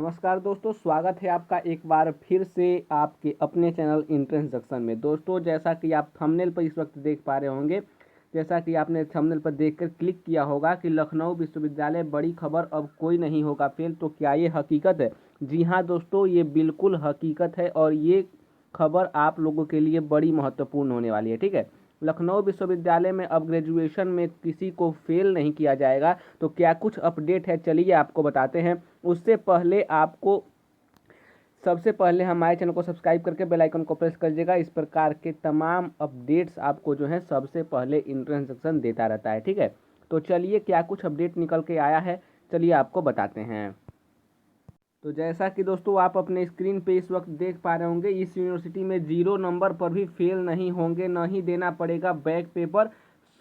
नमस्कार दोस्तों, स्वागत है आपका एक बार फिर से आपके अपने चैनल एंट्रेंस जंक्शन में। दोस्तों, जैसा कि आप थंबनेल पर इस वक्त देख पा रहे होंगे, जैसा कि आपने थंबनेल पर देखकर क्लिक किया होगा कि लखनऊ विश्वविद्यालय बड़ी खबर, अब कोई नहीं होगा फेल। तो क्या ये हकीकत है? जी हाँ दोस्तों, ये बिल्कुल हकीकत है और ये खबर आप लोगों के लिए बड़ी महत्वपूर्ण होने वाली है। ठीक है, लखनऊ विश्वविद्यालय में अब ग्रेजुएशन में किसी को फेल नहीं किया जाएगा। तो क्या कुछ अपडेट है, चलिए आपको बताते हैं। उससे पहले आपको सबसे पहले हमारे चैनल को सब्सक्राइब करके बेल आइकन को प्रेस करिएगा। इस प्रकार के तमाम अपडेट्स आपको जो है सबसे पहले एंट्रेंस सेक्शन देता रहता है। ठीक है, तो चलिए क्या कुछ अपडेट निकल के आया है, चलिए आपको बताते हैं। तो जैसा कि दोस्तों आप अपने स्क्रीन पे इस वक्त देख पा रहे होंगे, इस यूनिवर्सिटी में 0 नंबर पर भी फेल नहीं होंगे, न ही देना पड़ेगा बैक पेपर।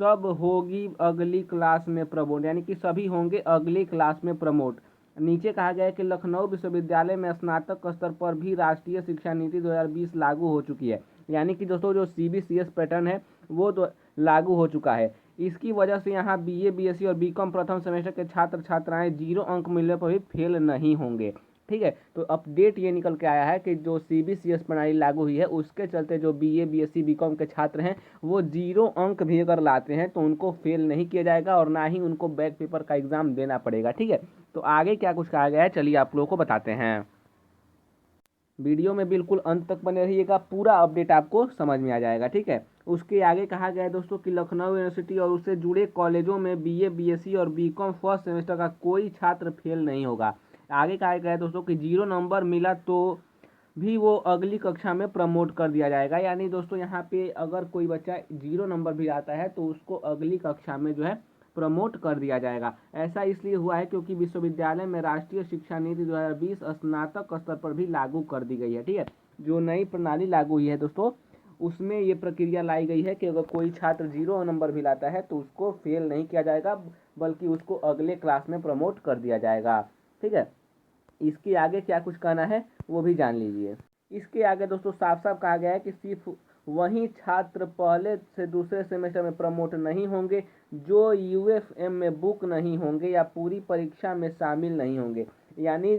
सब होगी अगली क्लास में प्रमोट, यानी कि सभी होंगे अगली क्लास में प्रमोट। नीचे कहा गया है कि लखनऊ विश्वविद्यालय में स्नातक स्तर पर भी राष्ट्रीय शिक्षा नीति 2020 लागू हो चुकी है। यानी कि दोस्तों जो CBCS पैटर्न है वो तो लागू हो चुका है। इसकी वजह से यहाँ BA BSc और BCom प्रथम सेमेस्टर के छात्र छात्राएं 0 अंक मिलने पर भी फेल नहीं होंगे। ठीक है, तो अपडेट ये निकल के आया है कि जो CBCS प्रणाली लागू हुई है उसके चलते जो BA BSc BCom के छात्र हैं वो 0 अंक भी अगर लाते हैं तो उनको फेल नहीं किया जाएगा और ना ही उनको बैक पेपर का एग्जाम देना पड़ेगा। ठीक है, तो आगे क्या कुछ कहा गया है, चलिए आप लोगों को बताते हैं। वीडियो में बिल्कुल अंत तक बने रहिएगा, पूरा अपडेट आपको समझ में आ जाएगा। ठीक है, उसके आगे कहा गया है दोस्तों कि लखनऊ यूनिवर्सिटी और उससे जुड़े कॉलेजों में BA BSc और BCom फर्स्ट सेमेस्टर का कोई छात्र फेल नहीं होगा। आगे कहा गया है दोस्तों कि 0 नंबर मिला तो भी वो अगली कक्षा में प्रमोट कर दिया जाएगा। यानी दोस्तों यहाँ पे अगर कोई बच्चा 0 नंबर भी आता है तो उसको अगली कक्षा में जो है प्रमोट कर दिया जाएगा। ऐसा इसलिए हुआ है क्योंकि विश्वविद्यालय में राष्ट्रीय शिक्षा नीति 2020 स्नातक स्तर पर भी लागू कर दी गई है। ठीक है, जो नई प्रणाली लागू हुई है दोस्तों उसमें ये प्रक्रिया लाई गई है कि अगर कोई छात्र 0 नंबर भी लाता है तो उसको फेल नहीं किया जाएगा, बल्कि उसको अगले क्लास में प्रमोट कर दिया जाएगा। ठीक है, इसके आगे क्या कुछ कहना है वो भी जान लीजिए। इसके आगे दोस्तों साफ साफ कहा गया है कि सिर्फ वही छात्र पहले से दूसरे सेमेस्टर में प्रमोट नहीं होंगे जो UFM में बुक नहीं होंगे या पूरी परीक्षा में शामिल नहीं होंगे। यानी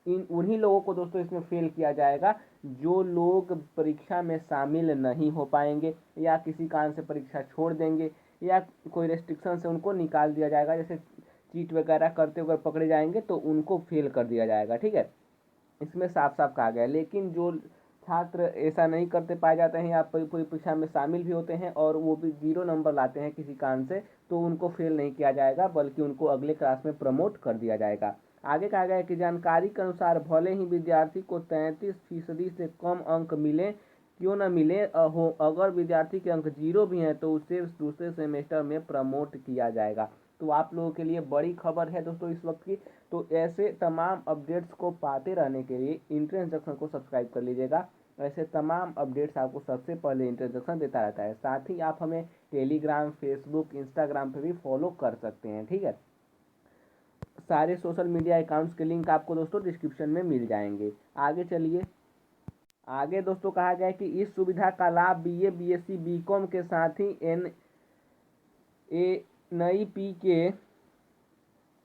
इन उन्हीं लोगों को दोस्तों इसमें फेल किया जाएगा जो लोग परीक्षा में शामिल नहीं हो पाएंगे या किसी कारण से परीक्षा छोड़ देंगे या कोई रेस्ट्रिक्शन से उनको निकाल दिया जाएगा, जैसे चीट वगैरह करते हुए पकड़े जाएंगे तो उनको फेल कर दिया जाएगा। ठीक है, इसमें साफ साफ कहा गया है। लेकिन जो छात्र ऐसा नहीं करते पाए जाते हैं या पूरी परीक्षा में शामिल भी होते हैं और वो भी 0 नंबर लाते हैं किसी कारण से, तो उनको फेल नहीं किया जाएगा बल्कि उनको अगले क्लास में प्रमोट कर दिया जाएगा। आगे कहा गया है कि जानकारी के अनुसार भले ही विद्यार्थी को 33% से कम अंक मिले क्यों न मिले हो, अगर विद्यार्थी के अंक 0 भी हैं तो उसे दूसरे सेमेस्टर में प्रमोट किया जाएगा। तो आप लोगों के लिए बड़ी खबर है दोस्तों इस वक्त की। तो ऐसे तमाम अपडेट्स को पाते रहने के लिए एंट्रेंस जंक्शन को सब्सक्राइब कर लीजिएगा। ऐसे तमाम अपडेट्स आपको सबसे पहले एंट्रेंस जंक्शन देता रहता है। साथ ही आप हमें टेलीग्राम, फेसबुक, इंस्टाग्राम पे भी फॉलो कर सकते हैं। ठीक है, सारे सोशल मीडिया अकाउंट्स के लिंक आपको दोस्तों डिस्क्रिप्शन में मिल जाएंगे। आगे चलिए, आगे दोस्तों कहा गया है कि इस सुविधा का लाभ BA BSc BCom के साथ ही NAP के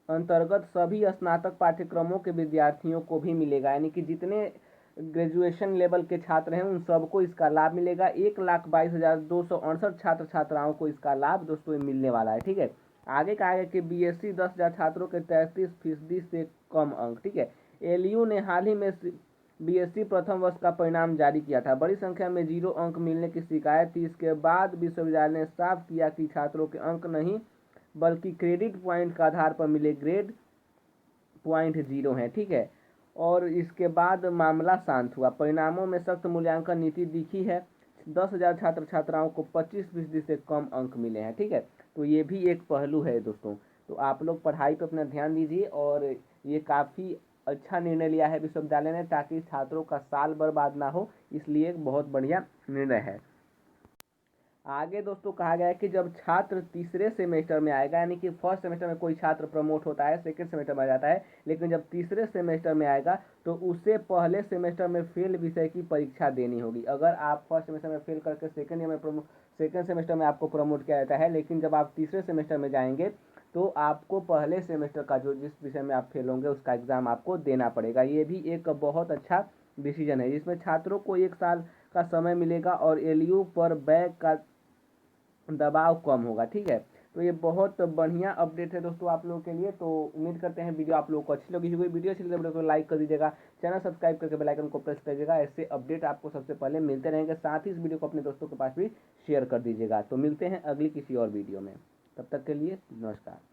अंतर्गत सभी स्नातक पाठ्यक्रमों के विद्यार्थियों को भी मिलेगा। यानी कि जितने ग्रेजुएशन लेवल के छात्र हैं उन सबको इसका लाभ मिलेगा। 1,22,268 छात्र छात्राओं को इसका लाभ दोस्तों मिलने वाला है। ठीक है, आगे कहा गया कि BSc 10,000 छात्रों के 33% से कम अंक। ठीक है, LU ने हाल ही में BSc प्रथम वर्ष का परिणाम जारी किया था। बड़ी संख्या में 0 अंक मिलने की शिकायत थी। इसके बाद विश्वविद्यालय ने साफ किया कि छात्रों के अंक नहीं बल्कि क्रेडिट पॉइंट का आधार पर मिले, ग्रेड पॉइंट 0 है। ठीक है, और इसके बाद मामला शांत हुआ। परिणामों में सख्त मूल्यांकन नीति दिखी है। 10,000 छात्र छात्राओं को 25% से कम अंक मिले हैं। ठीक है, तो ये भी एक पहलू है दोस्तों। तो आप लोग पढ़ाई पर अपना ध्यान दीजिए और ये काफ़ी अच्छा निर्णय लिया है विश्वविद्यालय ने ताकि छात्रों का साल बर्बाद ना हो, इसलिए एक बहुत बढ़िया निर्णय है। आगे दोस्तों कहा गया है कि जब छात्र तीसरे सेमेस्टर में आएगा, यानी कि फर्स्ट सेमेस्टर में कोई छात्र प्रमोट होता है, सेकंड सेमेस्टर में आ जाता है, लेकिन जब तीसरे सेमेस्टर में आएगा तो उसे पहले सेमेस्टर में फेल विषय की परीक्षा देनी होगी। अगर आप फर्स्ट सेमेस्टर में फेल करके सेकंड सेमेस्टर में आपको प्रमोट किया जाता है, लेकिन जब आप तीसरे सेमेस्टर में जाएंगे तो आपको पहले सेमेस्टर का जो जिस विषय में आप फेल होंगे उसका एग्ज़ाम आपको देना पड़ेगा। ये भी एक बहुत अच्छा डिसीजन है, जिसमें छात्रों को 1 साल का समय मिलेगा और एलयू पर बैक का दबाव कम होगा। ठीक है, तो ये बहुत बढ़िया अपडेट है दोस्तों आप लोगों के लिए। तो उम्मीद करते हैं वीडियो आप लोगों को अच्छी लगी होगी। वीडियो अच्छी लगी वीडियो को लाइक कर दीजिएगा, चैनल सब्सक्राइब करके बेल आइकन को प्रेस करिएगा। ऐसे अपडेट आपको सबसे पहले मिलते रहेंगे। साथ ही इस वीडियो को अपने दोस्तों के पास भी शेयर कर दीजिएगा। तो मिलते हैं अगली किसी और वीडियो में, तब तक के लिए नमस्कार।